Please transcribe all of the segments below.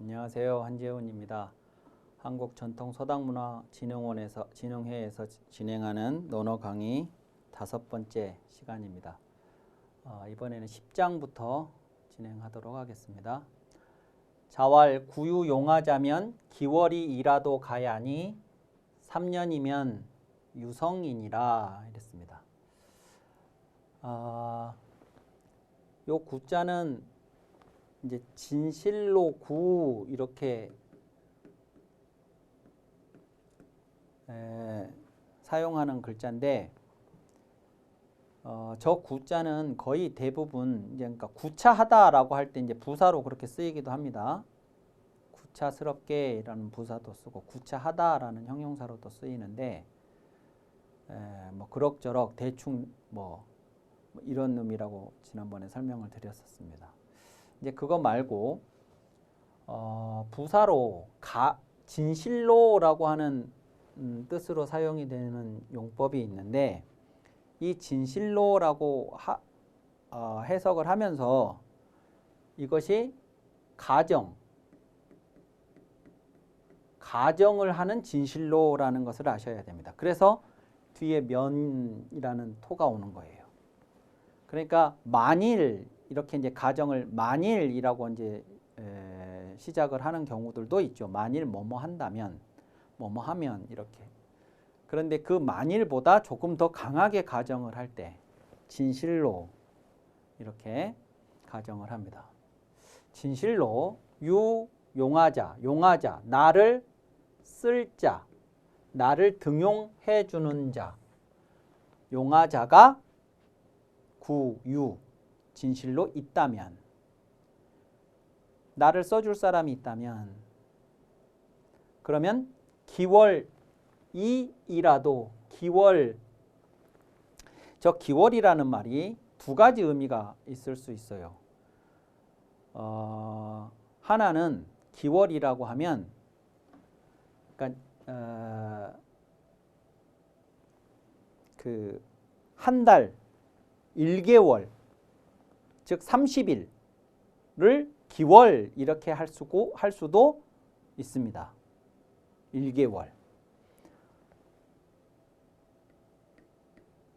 안녕하세요. 한재훈입니다. 한국전통서당문화진흥회에서 진행하는 논어 강의 5번째 시간입니다. 이번에는 10장부터 진행하도록 하겠습니다. 자왈 구유용하자면 기월이 일하도 가야니 3년이면 유성이니라 이랬습니다. 요 구자는 이제 진실로 구 이렇게 사용하는 글자인데 저 구자는 거의 대부분 이제 그러니까 구차하다라고 할 때 이제 부사로 그렇게 쓰이기도 합니다. 구차스럽게라는 부사도 쓰고 구차하다라는 형용사로도 쓰이는데 뭐 그럭저럭 대충 뭐 이런 의미라고 지난번에 설명을 드렸었습니다. 이제 그거 말고 부사로 진실로라고 하는 뜻으로 사용이 되는 용법이 있는데 이 진실로라고 해석을 하면서 이것이 가정을 하는 진실로라는 것을 아셔야 됩니다. 그래서 뒤에 면이라는 토가 오는 거예요. 그러니까 만일 이렇게 이제 가정을 만일이라고 이제 시작을 하는 경우들도 있죠. 만일 뭐뭐 한다면, 뭐뭐 하면 이렇게. 그런데 그 만일보다 조금 더 강하게 가정을 할 때 진실로 이렇게 가정을 합니다. 진실로 용하자, 나를 쓸 자, 나를 등용해 주는 자. 용하자가 진실로 있다면, 나를 써줄 사람이 있다면, 그러면 기월이라도 저 기월이라는 말이 두 가지 의미가 있을 수 있어요. 하나는 기월이라고 하면 그러니까 그 한 달 1개월 즉 30일을 기월 이렇게 할 수도 있습니다. 1개월.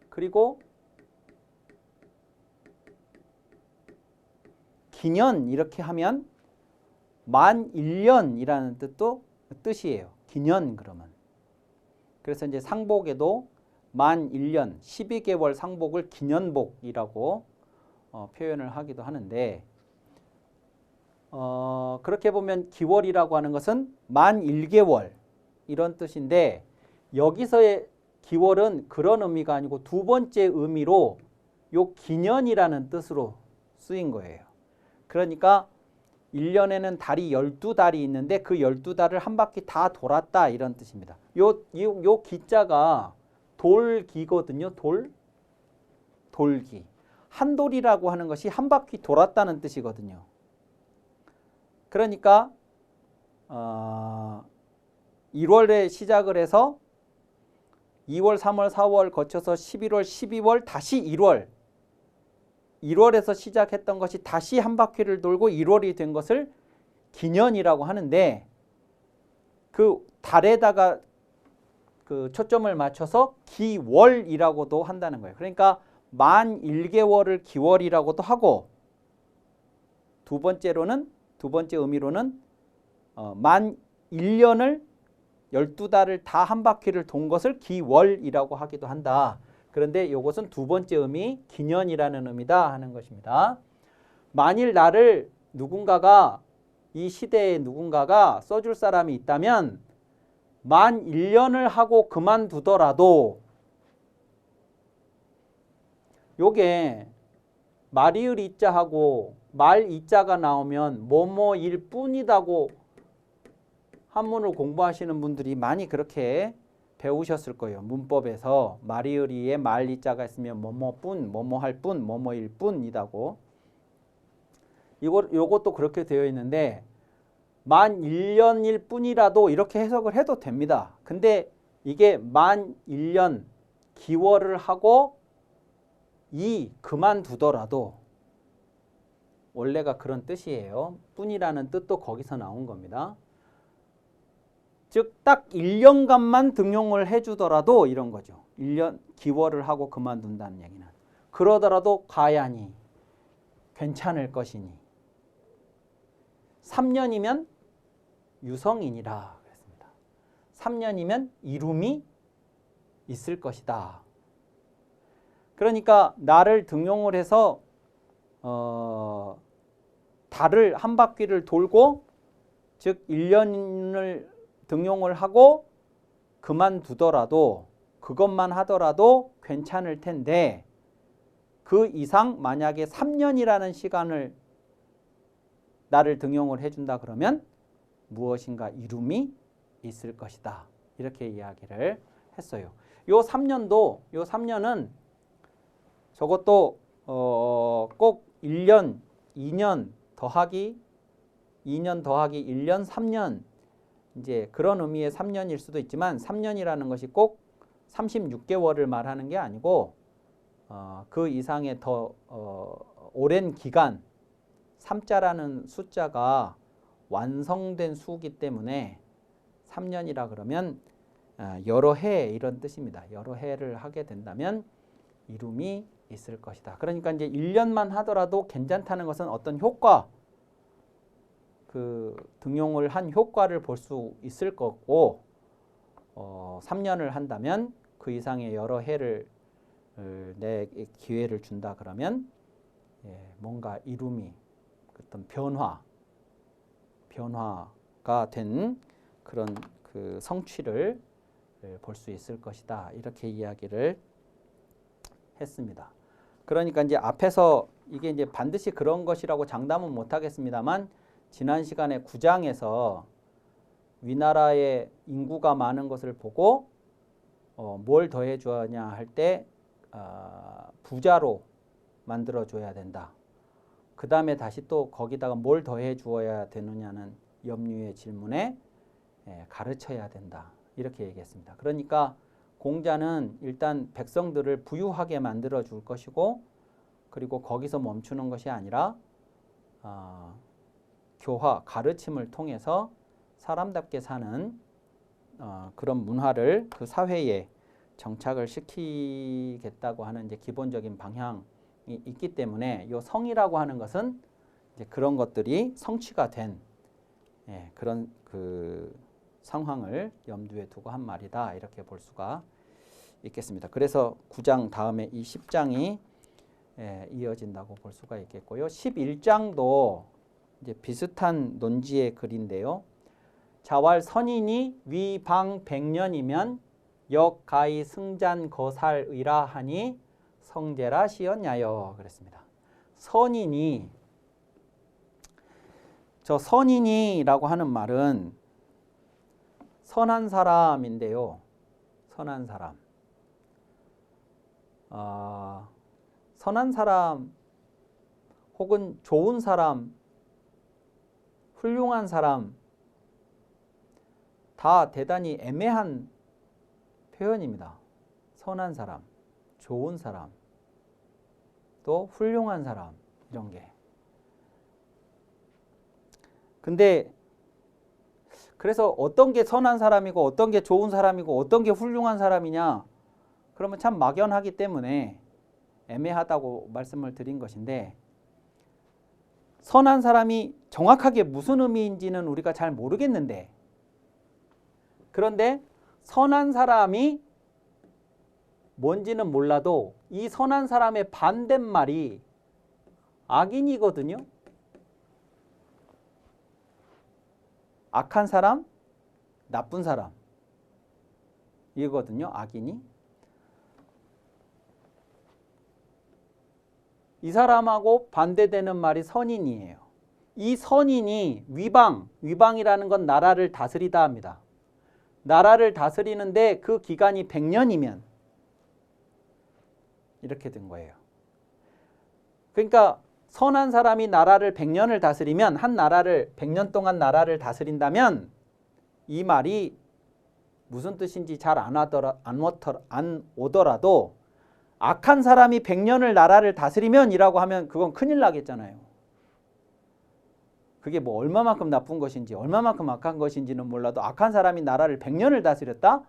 그리고 기년 이렇게 하면 만 1년이라는 뜻이에요. 기년 그러면. 그래서 이제 상복에도 만 1년 12개월 상복을 기년복이라고 표현을 하기도 하는데 그렇게 보면 기월이라고 하는 것은 만 1개월 이런 뜻인데 여기서의 기월은 그런 의미가 아니고 두 번째 의미로 요 기년이라는 뜻으로 쓰인 거예요. 그러니까 1년에는 달이 12달이 있는데 그 12달을 한 바퀴 다 돌았다 이런 뜻입니다. 요 기자가 돌기거든요. 돌기. 한돌이라고 하는 것이 한 바퀴 돌았다는 뜻이거든요. 그러니까 1월에 시작을 해서 2월, 3월, 4월 거쳐서 11월, 12월, 다시 1월. 1월에서 시작했던 것이 다시 한 바퀴를 돌고 1월이 된 것을 기년이라고 하는데 그 달에다가 그 초점을 맞춰서 기월이라고도 한다는 거예요. 그러니까 만 1개월을 기월이라고도 하고 두 번째 의미로는 만 1년을 12달을 다 한 바퀴를 돈 것을 기월이라고 하기도 한다. 그런데 이것은 두 번째 의미, 기년이라는 의미다 하는 것입니다. 만일 나를 이 시대에 누군가가 써줄 사람이 있다면 만 1년을 하고 그만두더라도 요게 말이을 이자하고 말 이자가 나오면 뭐뭐일 뿐이다고 한문을 공부하시는 분들이 많이 그렇게 배우셨을 거예요. 문법에서 말이을이에 말 이자가 있으면 뭐뭐뿐, 뭐뭐할 뿐, 뭐뭐일 뿐이다고. 요것도 그렇게 되어 있는데 만 1년일 뿐이라도 이렇게 해석을 해도 됩니다. 근데 이게 만 1년 기월을 하고 그만두더라도 원래가 그런 뜻이에요. 뿐이라는 뜻도 거기서 나온 겁니다. 즉 딱 1년간만 등용을 해주더라도 이런 거죠. 1년 기월을 하고 그만둔다는 얘기는. 그러더라도 가야니 괜찮을 것이니 3년이면 유성이니라 그랬습니다. 3년이면 이룸이 있을 것이다. 그러니까 나를 등용을 해서 달을 한 바퀴를 돌고 즉 1년을 등용을 하고 그만두더라도 그것만 하더라도 괜찮을 텐데 그 이상 만약에 3년이라는 시간을 나를 등용을 해준다 그러면 무엇인가 이룸이 있을 것이다. 이렇게 이야기를 했어요. 요 3년은 저것도 꼭 1년, 2년 더하기 2년 더하기 1년, 3년 이제 그런 의미의 3년일 수도 있지만 3년이라는 것이 꼭 36개월을 말하는 게 아니고 그 이상의 더 오랜 기간 3자라는 숫자가 완성된 수이기 때문에 3년이라 그러면 여러 해 이런 뜻입니다. 여러 해를 하게 된다면 이룸이 있을 것이다. 그러니까 이제 1년만 하더라도 괜찮다는 것은 어떤 효과, 그 등용을 한 효과를 볼 수 있을 거고 3년을 한다면 그 이상의 여러 해를 내 기회를 준다 그러면 뭔가 이룸이 어떤 변화가 된 그런 그 성취를 볼 수 있을 것이다. 이렇게 이야기를 했습니다. 그러니까 이제 앞에서 이게 이제 반드시 그런 것이라고 장담은 못 하겠습니다만 지난 시간에 9장에서 위나라의 인구가 많은 것을 보고 뭘 더해 주었냐 할 때 부자로 만들어 줘야 된다. 그 다음에 다시 또 거기다가 뭘 더해 주어야 되느냐는 염류의 질문에 가르쳐야 된다. 이렇게 얘기했습니다. 그러니까 공자는 일단 백성들을 부유하게 만들어 줄 것이고 그리고 거기서 멈추는 것이 아니라 교화, 가르침을 통해서 사람답게 사는 그런 문화를 그 사회에 정착을 시키겠다고 하는 이제 기본적인 방향이 있기 때문에 이 성이라고 하는 것은 이제 그런 것들이 성취가 된 그런 그 상황을 염두에 두고 한 말이다. 이렇게 볼 수가 있겠습니다. 그래서 9장 다음에 이 10장이 이어진다고 볼 수가 있겠고요. 11장도 이제 비슷한 논지의 글인데요. 자왈 선인이 위방 100년이면 역가히 승잔 거살의라 하니 성제라 시었냐여 그랬습니다. 선인이 저 선인이라고 하는 말은 선한 사람인데요. 선한 사람. 선한 사람 혹은 좋은 사람, 훌륭한 사람 다 대단히 애매한 표현입니다. 선한 사람, 좋은 사람, 또 훌륭한 사람 이런 게. 근데 그래서 어떤 게 선한 사람이고 어떤 게 좋은 사람이고 어떤 게 훌륭한 사람이냐 그러면 참 막연하기 때문에 애매하다고 말씀을 드린 것인데 선한 사람이 정확하게 무슨 의미인지는 우리가 잘 모르겠는데 그런데 선한 사람이 뭔지는 몰라도 이 선한 사람의 반대말이 악인이거든요. 악한 사람, 나쁜 사람 이거든요. 악인이. 이 사람하고 반대되는 말이 선인이에요. 이 선인이 위방이라는 건 나라를 다스리다 합니다. 나라를 다스리는데 그 기간이 100년이면 이렇게 된 거예요. 그러니까 선한 사람이 나라를 100년을 다스리면 한 나라를 100년 동안 나라를 다스린다면 이 말이 무슨 뜻인지 잘 안 오더라도 악한 사람이 100년을 나라를 다스리면 이라고 하면 그건 큰일 나겠잖아요. 그게 뭐 얼마만큼 나쁜 것인지 얼마만큼 악한 것인지는 몰라도 악한 사람이 나라를 100년을 다스렸다?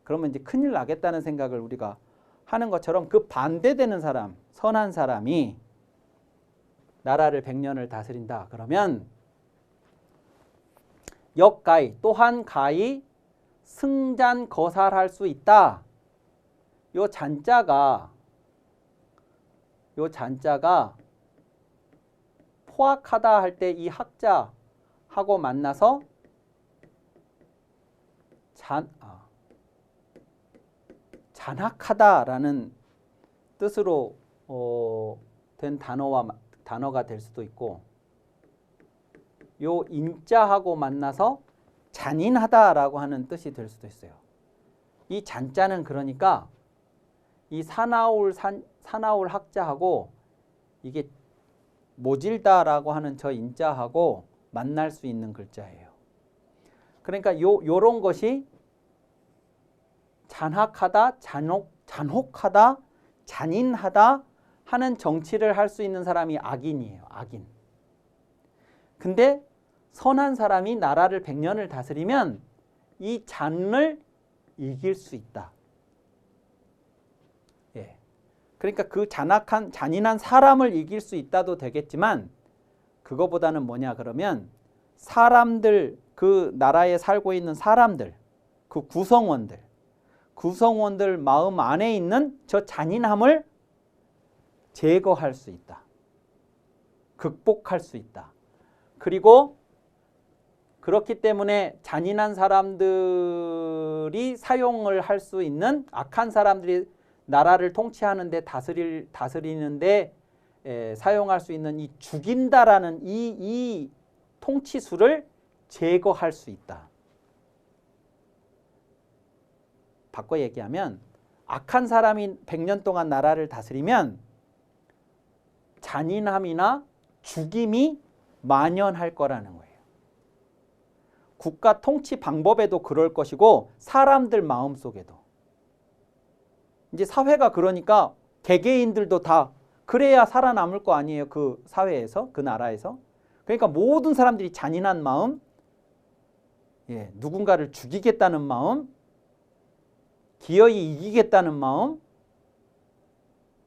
그러면 이제 큰일 나겠다는 생각을 우리가 하는 것처럼 그 반대되는 사람, 선한 사람이 나라를 100년을 다스린다. 그러면 역가히 또한 가히 승잔거살할 수 있다. 요 잔자가 포악하다 할 때 이 학자하고 만나서 잔악하다라는 뜻으로 된 단어가 될 수도 있고, 요 인자하고 만나서 잔인하다라고 하는 뜻이 될 수도 있어요. 이 잔자는 그러니까 이 사나울 학자하고 이게 모질다라고 하는 저 인자하고 만날 수 있는 글자예요. 그러니까 요런 것이 잔악하다, 잔혹하다, 잔인하다 하는 정치를 할 수 있는 사람이 악인이에요. 악인. 근데 선한 사람이 나라를 100년을 다스리면 이 잔을 이길 수 있다. 예. 그러니까 그 잔인한 사람을 이길 수 있다도 되겠지만, 그거보다는 뭐냐 그러면 사람들, 그 나라에 살고 있는 사람들, 그 구성원들 마음 안에 있는 저 잔인함을 제거할 수 있다. 극복할 수 있다. 그리고 그렇기 때문에 잔인한 사람들이 사용을 할 수 있는, 악한 사람들이 나라를 통치하는데 다스리는데 사용할 수 있는 이 죽인다라는 이 통치수를 제거할 수 있다. 바꿔 얘기하면 악한 사람이 100년 동안 나라를 다스리면 잔인함이나 죽임이 만연할 거라는 거예요. 국가 통치 방법에도 그럴 것이고 사람들 마음속에도. 이제 사회가 그러니까 개개인들도 다 그래야 살아남을 거 아니에요. 그 사회에서, 그 나라에서. 그러니까 모든 사람들이 잔인한 마음, 누군가를 죽이겠다는 마음, 기어이 이기겠다는 마음,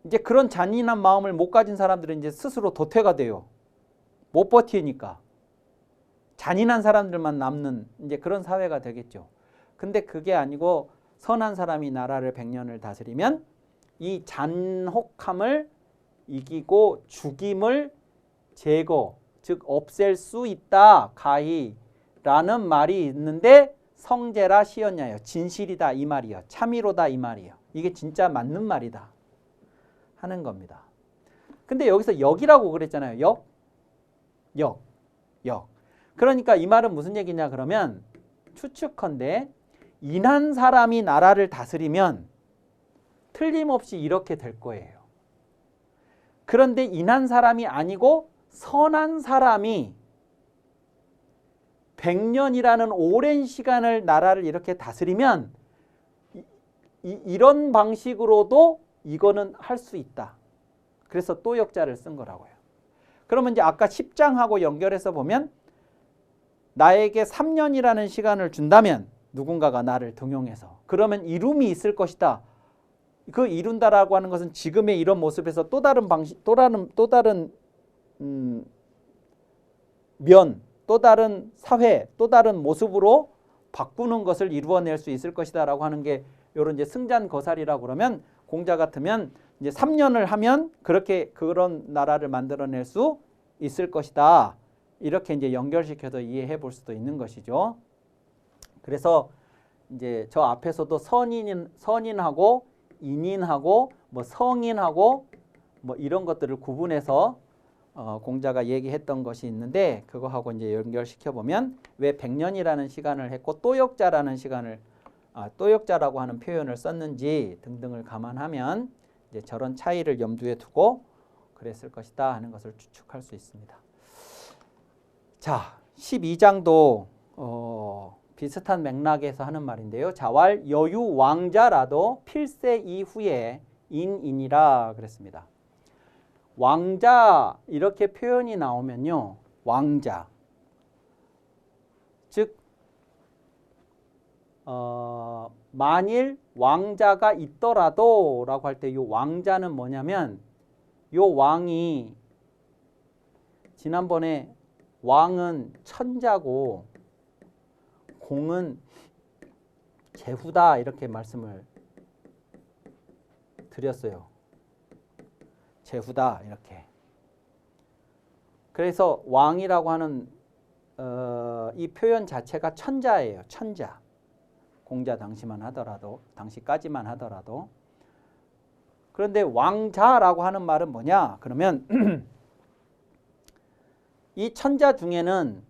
이제 그런 잔인한 마음을 못 가진 사람들은 이제 스스로 도태가 돼요. 못 버티니까. 잔인한 사람들만 남는 이제 그런 사회가 되겠죠. 근데 그게 아니고 선한 사람이 나라를 100년을 다스리면 이 잔혹함을 이기고 죽임을 제거, 즉 없앨 수 있다. 가히라는 말이 있는데 성제라 시였냐요. 진실이다 이 말이요. 참이로다 이 말이요. 이게 진짜 맞는 말이다 하는 겁니다. 근데 여기서 역이라고 그랬잖아요. 역. 그러니까 이 말은 무슨 얘기냐 그러면 추측컨대 인한 사람이 나라를 다스리면 틀림없이 이렇게 될 거예요. 그런데 인한 사람이 아니고 선한 사람이 100년이라는 오랜 시간을 나라를 이렇게 다스리면 이런 방식으로도 이거는 할 수 있다. 그래서 또 역자를 쓴 거라고요. 그러면 이제 아까 10장하고 연결해서 보면 나에게 3년이라는 시간을 준다면 누군가가 나를 등용해서 그러면 이룸이 있을 것이다. 그 이룬다라고 하는 것은 지금의 이런 모습에서 또 다른 방식, 또 다른 면, 또 다른 사회, 또 다른 모습으로 바꾸는 것을 이루어낼 수 있을 것이다라고 하는 게 요런 이제 승잔거살이라고 그러면 공자 같으면 이제 3년을 하면 그런 나라를 만들어낼 수 있을 것이다. 이렇게 이제 연결시켜서 이해해 볼 수도 있는 것이죠. 그래서 이제 저 앞에서도 선인하고 인인하고 뭐 성인하고 뭐 이런 것들을 구분해서 공자가 얘기했던 것이 있는데 그거하고 이제 연결시켜 보면 왜 100년이라는 시간을 했고 또역자라는 또역자라고 하는 표현을 썼는지 등등을 감안하면 이제 저런 차이를 염두에 두고 그랬을 것이다 하는 것을 추측할 수 있습니다. 자, 12장도 비슷한 맥락에서 하는 말인데요. 자왈 여유 왕자라도 필세 이후에 인이라 그랬습니다. 왕자 이렇게 표현이 나오면요. 왕자 만일 왕자가 있더라도 라고 할 때 이 왕자는 뭐냐면 이 왕이 지난번에 왕은 천자고 공은 제후다 이렇게 말씀을 드렸어요. 제후다 이렇게. 그래서 왕이라고 하는 이 표현 자체가 천자예요. 천자. 공자 당시까지만 하더라도. 그런데 왕자라고 하는 말은 뭐냐? 그러면 이 천자 중에는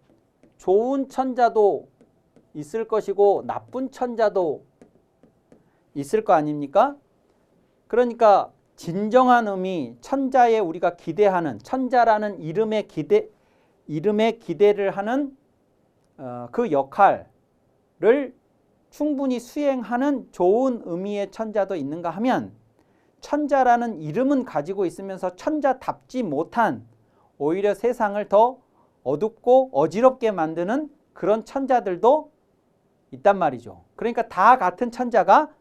좋은 천자도 있을 것이고 나쁜 천자도 있을 거 아닙니까? 그러니까 진정한 의미, 천자에 우리가 기대하는, 천자라는 이름에 기대를 하는 그 역할을 충분히 수행하는 좋은 의미의 천자도 있는가 하면 천자라는 이름은 가지고 있으면서 천자답지 못한 오히려 세상을 더 어둡고 어지럽게 만드는 그런 천자들도 있단 말이죠. 그러니까 다 같은 천자가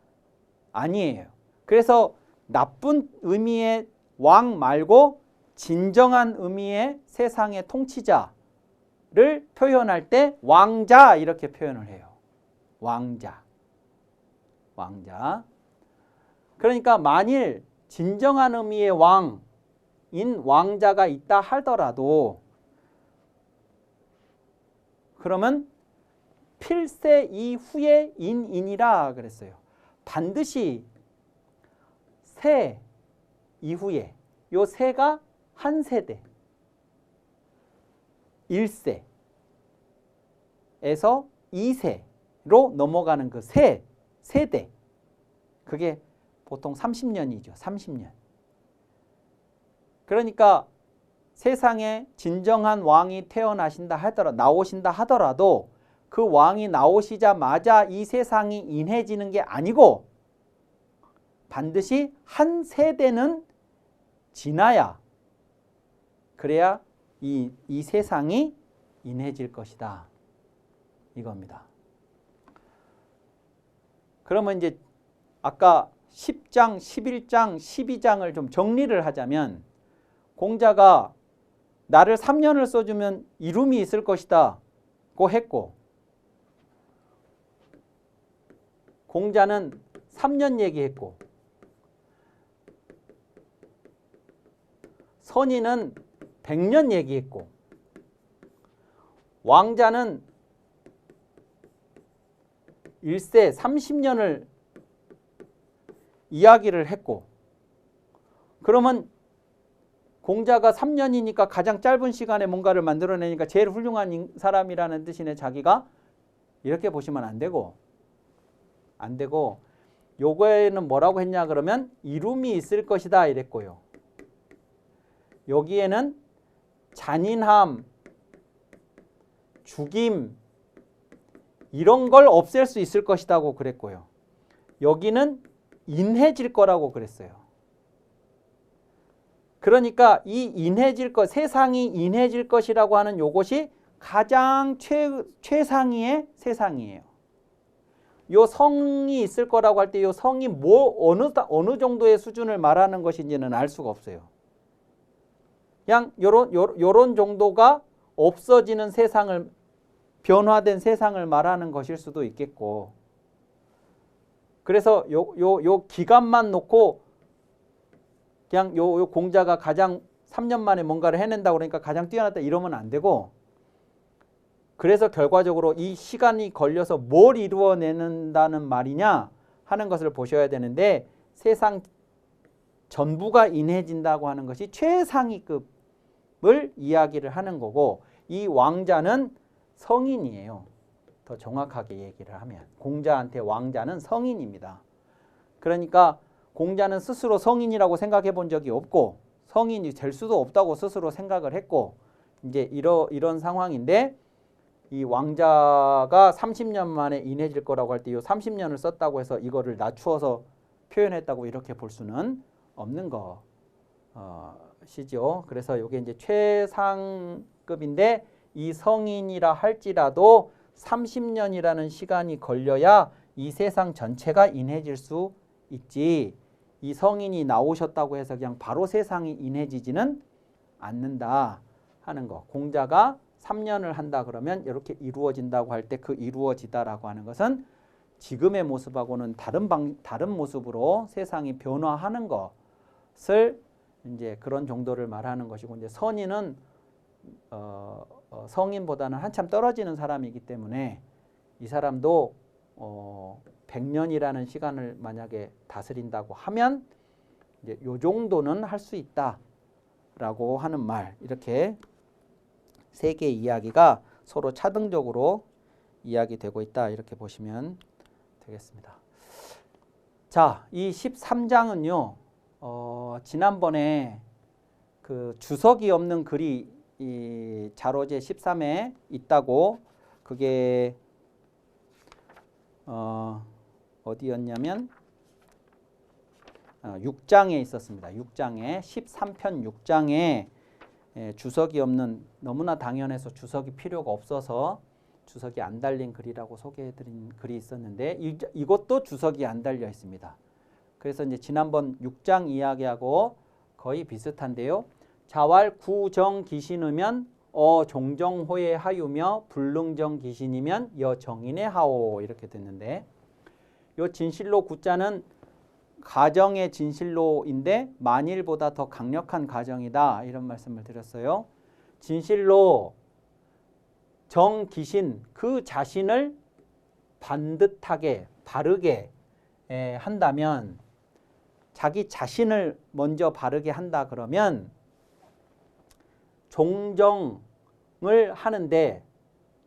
아니에요. 그래서 나쁜 의미의 왕 말고 진정한 의미의 세상의 통치자를 표현할 때 왕자 이렇게 표현을 해요. 왕자. 왕자. 그러니까 만일 진정한 의미의 왕인 왕자가 있다 하더라도 그러면 필세 이후의 인이라 그랬어요. 반드시 세 이후에 요 세가 한 세대 1세에서 2세로 넘어가는 그 세대 그게 보통 30년이죠. 30년. 그러니까 세상에 진정한 왕이 나오신다 하더라도 그 왕이 나오시자마자 이 세상이 인해지는 게 아니고 반드시 한 세대는 지나야 그래야 이 세상이 인해질 것이다. 이겁니다. 그러면 이제 아까 10장, 11장, 12장을 좀 정리를 하자면 공자가 나를 3년을 써주면 이룸이 있을 것이다 고 했고 공자는 3년 얘기했고 선인은 100년 얘기했고 왕자는 1세 30년을 이야기를 했고 그러면 공자가 3년이니까 가장 짧은 시간에 뭔가를 만들어내니까 제일 훌륭한 사람이라는 뜻이네. 자기가 이렇게 보시면 안 되고 요거에는 뭐라고 했냐 그러면 이룸이 있을 것이다 이랬고요. 여기에는 잔인함, 죽임 이런 걸 없앨 수 있을 것이라고 그랬고요. 여기는 인해질 거라고 그랬어요. 그러니까 이 인해질 것, 세상이 인해질 것이라고 하는 요것이 가장 최상위의 세상이에요. 요 성이 있을 거라고 할 때 요 성이 어느 정도의 수준을 말하는 것인지는 알 수가 없어요. 그냥 요런 정도가 없어지는 세상을 변화된 세상을 말하는 것일 수도 있겠고 그래서 요 기간만 놓고 그냥 요 공자가 가장 3년 만에 뭔가를 해낸다고 그러니까 가장 뛰어났다 이러면 안 되고 그래서 결과적으로 이 시간이 걸려서 뭘 이루어내는다는 말이냐 하는 것을 보셔야 되는데 세상 전부가 인해진다고 하는 것이 최상위급을 이야기를 하는 거고 이 왕자는 성인이에요. 더 정확하게 얘기를 하면 공자한테 왕자는 성인입니다. 그러니까 공자는 스스로 성인이라고 생각해 본 적이 없고 성인이 될 수도 없다고 스스로 생각을 했고 이제 이런 상황인데 이 왕자가 30년 만에 인해질 거라고 할 때 이 30년을 썼다고 해서 이거를 낮추어서 표현했다고 이렇게 볼 수는 없는 것이죠. 그래서 이게 이제 최상급인데 이 성인이라 할지라도 30년이라는 시간이 걸려야 이 세상 전체가 인해질 수 있지 이 성인이 나오셨다고 해서 그냥 바로 세상이 인해지지는 않는다 하는 거. 공자가 3년을 한다 그러면 이렇게 이루어진다고 할 때 그 이루어지다라고 하는 것은 지금의 모습하고는 다른 모습으로 세상이 변화하는 것을 이제 그런 정도를 말하는 것이고 이제 선인은 성인보다는 한참 떨어지는 사람이기 때문에 이 사람도 100년이라는 시간을 만약에 다스린다고 하면 이제 요 정도는 할 수 있다라고 하는 말. 이렇게 세 개의 이야기가 서로 차등적으로 이야기되고 있다. 이렇게 보시면 되겠습니다. 자, 이 13장은요. 지난번에 그 주석이 없는 글이 이 자로제 13에 있다고 그게 어디였냐면 6장에 있었습니다. 6장에 13편 6장에 주석이 없는 너무나 당연해서 주석이 필요가 없어서 주석이 안 달린 글이라고 소개해드린 글이 있었는데 이것도 주석이 안 달려 있습니다. 그래서 이제 지난번 6장 이야기하고 거의 비슷한데요. 자왈 구정 기신이면 종정호의 하유며 불능정 기신이면 여정인의 하오 이렇게 됐는데 요 진실로 구자는 가정의 진실로인데 만일보다 더 강력한 가정이다 이런 말씀을 드렸어요. 진실로 정기신 그 자신을 반듯하게 바르게 한다면 자기 자신을 먼저 바르게 한다 그러면 종정을 하는데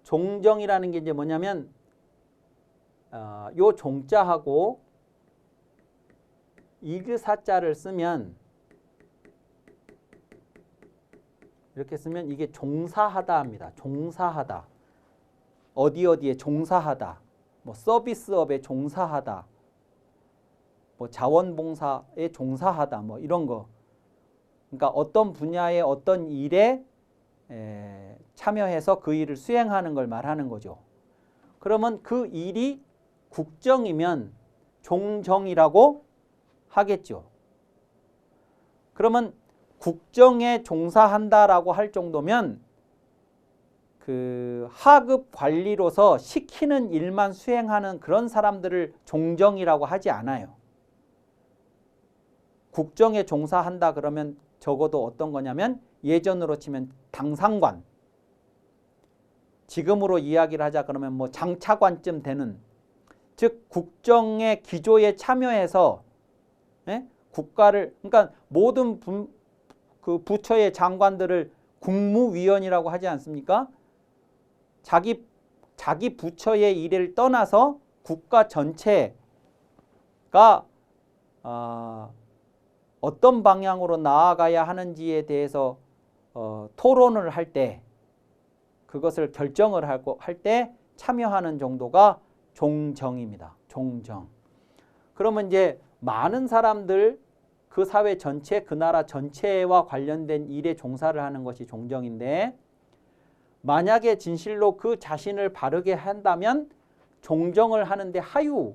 종정이라는 게 이제 뭐냐면 요 종자하고 이그사자를 쓰면 이렇게 쓰면 이게 종사하다 합니다. 종사하다. 어디에 종사하다. 뭐 서비스업에 종사하다. 뭐 자원봉사에 종사하다. 뭐 이런 거. 그러니까 어떤 분야의 어떤 일에 참여해서 그 일을 수행하는 걸 말하는 거죠. 그러면 그 일이 국정이면 종정이라고 하겠죠. 그러면 국정에 종사한다라고 할 정도면 그 하급 관리로서 시키는 일만 수행하는 그런 사람들을 종정이라고 하지 않아요. 국정에 종사한다 그러면 적어도 어떤 거냐면 예전으로 치면 당상관, 지금으로 이야기를 하자 그러면 뭐 장차관쯤 되는, 즉 국정의 기조에 참여해서 국가를, 그러니까 모든 그 부처의 장관들을 국무위원이라고 하지 않습니까? 자기 부처의 일을 떠나서 국가 전체가 어떤 방향으로 나아가야 하는지에 대해서 토론을 할 때, 그것을 결정을 할 때 참여하는 정도가 종정입니다. 종정. 그러면 이제 많은 사람들, 그 사회 전체, 그 나라 전체와 관련된 일에 종사를 하는 것이 종정인데, 만약에 진실로 그 자신을 바르게 한다면 종정을 하는데 하유,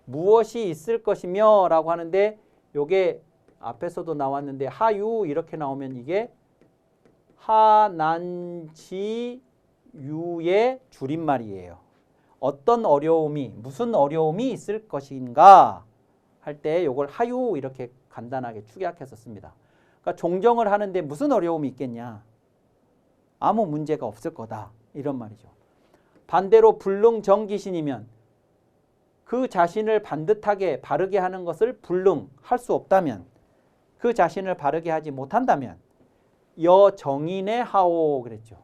무엇이 있을 것이며 라고 하는데, 요게 앞에서도 나왔는데 하유 이렇게 나오면 이게 하난지유의 줄임말이에요. 어떤 어려움이, 무슨 어려움이 있을 것인가 할 때 요걸 하유 이렇게 간단하게 축약해서 씁니다. 그러니까 종정을 하는데 무슨 어려움이 있겠냐? 아무 문제가 없을 거다. 이런 말이죠. 반대로 불능정기신이면 그 자신을 반듯하게 바르게 하는 것을 불능할 수 없다면, 그 자신을 바르게 하지 못한다면 여정인의 하오 그랬죠.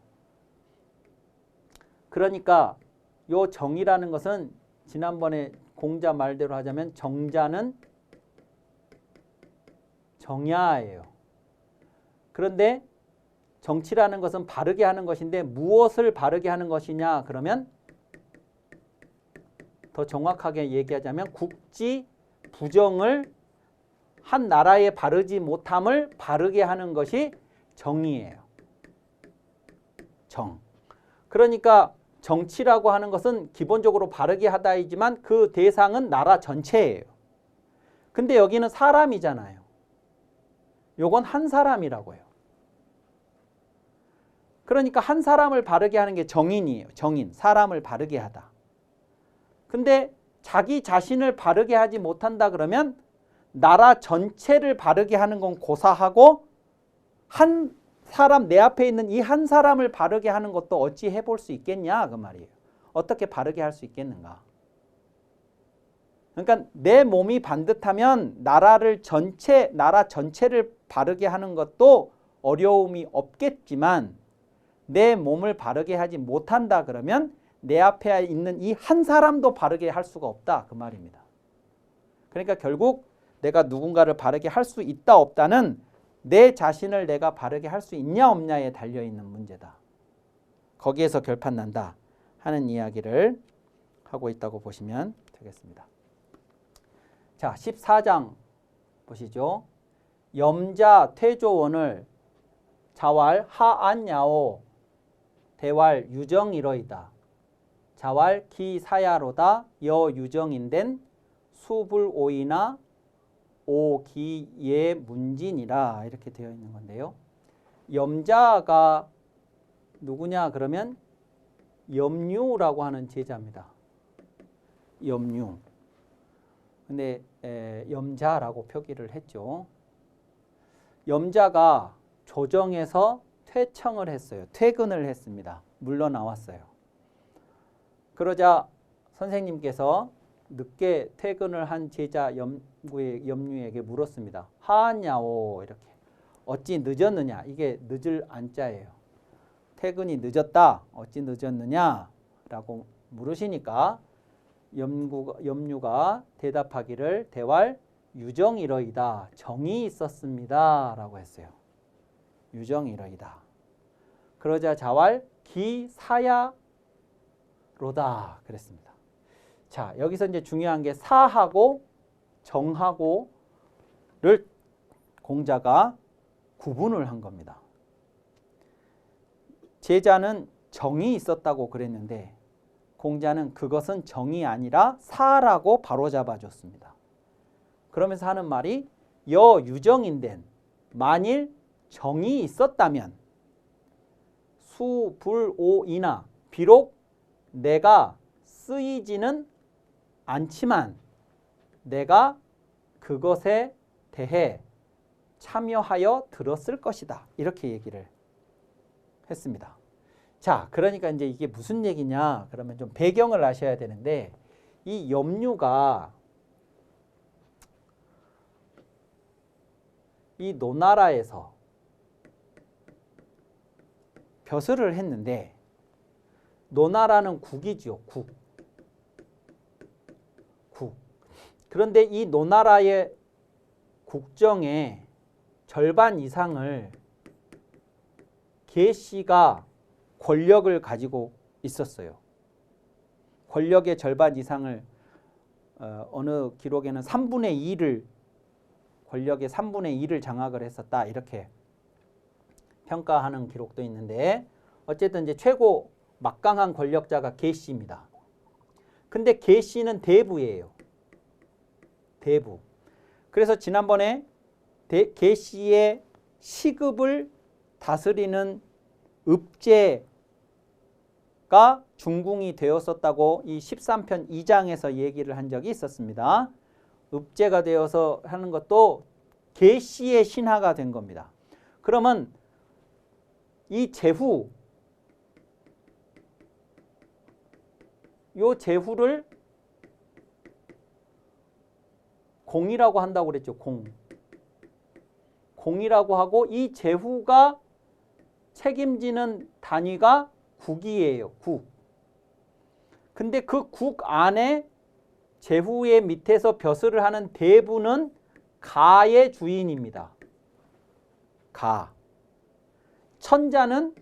그러니까 요 정이라는 것은 지난번에 공자 말대로 하자면 정자는 정야예요. 그런데 정치라는 것은 바르게 하는 것인데 무엇을 바르게 하는 것이냐 그러면 더 정확하게 얘기하자면 국지 부정을 한 나라의 바르지 못함을 바르게 하는 것이 정이에요. 정. 그러니까 정치라고 하는 것은 기본적으로 바르게 하다이지만 그 대상은 나라 전체예요. 근데 여기는 사람이잖아요. 요건 한 사람이라고요. 그러니까 한 사람을 바르게 하는 게 정인이에요. 정인, 사람을 바르게 하다. 근데 자기 자신을 바르게 하지 못한다 그러면 나라 전체를 바르게 하는 건 고사하고 한 사람, 내 앞에 있는 이 한 사람을 바르게 하는 것도 어찌 해볼 수 있겠냐 그 말이에요. 어떻게 바르게 할 수 있겠는가. 그러니까 내 몸이 반듯하면 나라 전체를 바르게 하는 것도 어려움이 없겠지만 내 몸을 바르게 하지 못한다 그러면 내 앞에 있는 이 한 사람도 바르게 할 수가 없다 그 말입니다. 그러니까 결국 내가 누군가를 바르게 할 수 있다 없다는 내 자신을 내가 바르게 할 수 있냐 없냐에 달려있는 문제다. 거기에서 결판난다 하는 이야기를 하고 있다고 보시면 되겠습니다. 자, 14장 보시죠. 염자 퇴조원을 자왈 하안야오 대왈 유정이러이다. 자왈 기사야로다 여유정인된 수불오이나 오기예 문진이라 이렇게 되어 있는 건데요. 염자가 누구냐 그러면 염류라고 하는 제자입니다. 염류. 근데 염자라고 표기를 했죠. 염자가 조정에서 퇴청을 했어요. 퇴근을 했습니다. 물러나왔어요. 그러자 선생님께서 늦게 퇴근을 한 제자 염류에게 물었습니다. 하냐오 이렇게. 어찌 늦었느냐. 이게 늦을 안자예요. 퇴근이 늦었다. 어찌 늦었느냐 라고 물으시니까 염류가 대답하기를 대왈 유정이러이다. 정이 있었습니다. 라고 했어요. 유정이러이다. 그러자 자왈 기사야로다. 그랬습니다. 자, 여기서 이제 중요한 게 사하고 정하고를 공자가 구분을 한 겁니다. 제자는 정이 있었다고 그랬는데 공자는 그것은 정이 아니라 사라고 바로잡아 줬습니다. 그러면서 하는 말이 여유정인된 만일 정이 있었다면 수불오이나 비록 내가 쓰이지는 않지만 내가 그것에 대해 참여하여 들었을 것이다. 이렇게 얘기를 했습니다. 자, 그러니까 이제 이게 무슨 얘기냐? 그러면 좀 배경을 아셔야 되는데 이 염류가 이 노나라에서 벼슬을 했는데 노나라는 국이지요. 국. 그런데 이 노나라의 국정의 절반 이상을 계씨가 권력을 가지고 있었어요. 권력의 절반 이상을 어느 기록에는 3분의 2를 권력의 3분의 2를 장악을 했었다. 이렇게 평가하는 기록도 있는데 어쨌든 이제 최고 막강한 권력자가 계씨입니다. 근데 계씨는 대부예요. 대부. 그래서 지난번에 계씨의 시급을 다스리는 읍제가 중궁이 되었었다고 이 13편 2장에서 얘기를 한 적이 있었습니다. 읍제가 되어서 하는 것도 계씨의 신하가 된 겁니다. 그러면 이 제후, 요 제후를 공이라고 한다고 그랬죠. 공이라고 하고 이 제후가 책임지는 단위가 국이에요. 국. 근데 그 국 안에 제후의 밑에서 벼슬을 하는 대부는 가의 주인입니다. 가. 천자는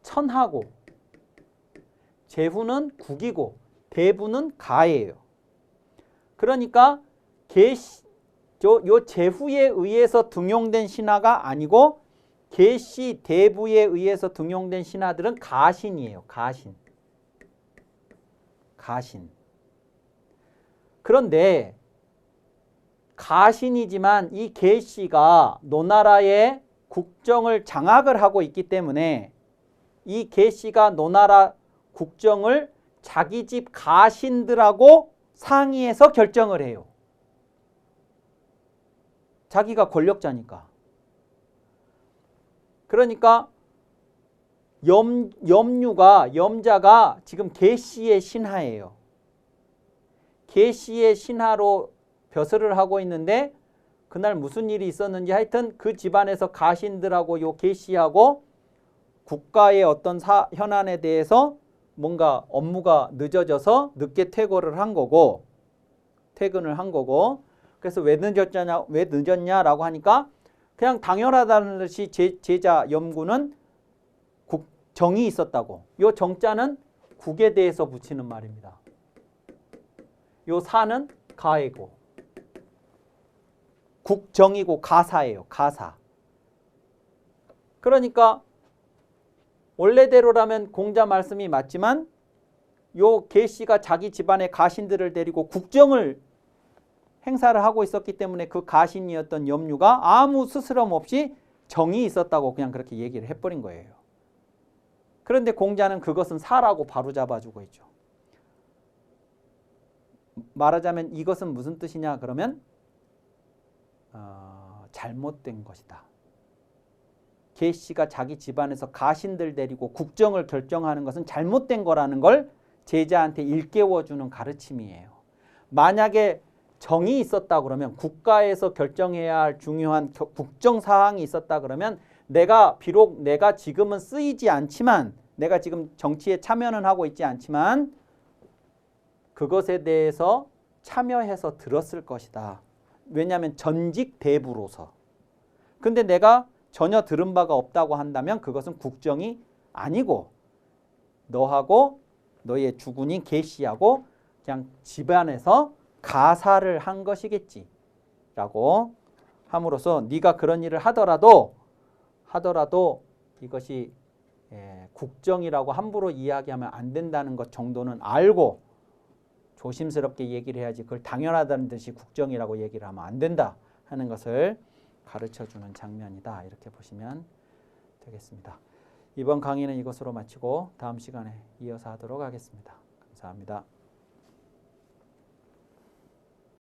천하고 제후는 국이고 대부는 가예요. 그러니까 요 제후에 의해서 등용된 신하가 아니고 계시 대부에 의해서 등용된 신하들은 가신이에요. 가신. 가신. 그런데 가신이지만 이 계시가 노나라의 국정을 장악을 하고 있기 때문에 이 계시가 노나라 국정을 자기 집 가신들하고 상의해서 결정을 해요. 자기가 권력자니까. 그러니까 염자가 지금 계시의 신하예요. 계시의 신하로 벼슬을 하고 있는데 그날 무슨 일이 있었는지 하여튼 그 집안에서 가신들하고 요 계시하고 국가의 어떤 현안에 대해서 뭔가 업무가 늦어져서 늦게 퇴근을 한 거고 그래서 왜 늦었냐라고 하니까 그냥 당연하다는 듯이 제자 염구는 정이 있었다고. 요 정자는 국에 대해서 붙이는 말입니다. 요 사는 가이고 국정이고 가사예요. 가사. 그러니까 원래대로라면 공자 말씀이 맞지만 요 계시가 자기 집안의 가신들을 데리고 국정을 행사를 하고 있었기 때문에 그 가신이었던 염류가 아무 스스럼 없이 정이 있었다고 그냥 그렇게 얘기를 해버린 거예요. 그런데 공자는 그것은 사라고 바로 잡아주고 있죠. 말하자면 이것은 무슨 뜻이냐 그러면 잘못된 것이다. 계시가 자기 집안에서 가신들 데리고 국정을 결정하는 것은 잘못된 거라는 걸 제자한테 일깨워주는 가르침이에요. 만약에 정이 있었다 그러면 국가에서 결정해야 할 중요한 국정사항이 있었다 그러면 비록 내가 지금은 쓰이지 않지만 내가 지금 정치에 참여는 하고 있지 않지만 그것에 대해서 참여해서 들었을 것이다. 왜냐하면 전직 대부로서. 근데 내가 전혀 들은 바가 없다고 한다면 그것은 국정이 아니고 너하고 너의 주군인 계시하고 그냥 집안에서 가사를 한 것이겠지 라고 함으로써 네가 그런 일을 하더라도 이것이 국정이라고 함부로 이야기하면 안 된다는 것 정도는 알고 조심스럽게 얘기를 해야지 그걸 당연하다는 듯이 국정이라고 얘기를 하면 안 된다 하는 것을 가르쳐주는 장면이다. 이렇게 보시면 되겠습니다. 이번 강의는 이것으로 마치고 다음 시간에 이어서 하도록 하겠습니다. 감사합니다.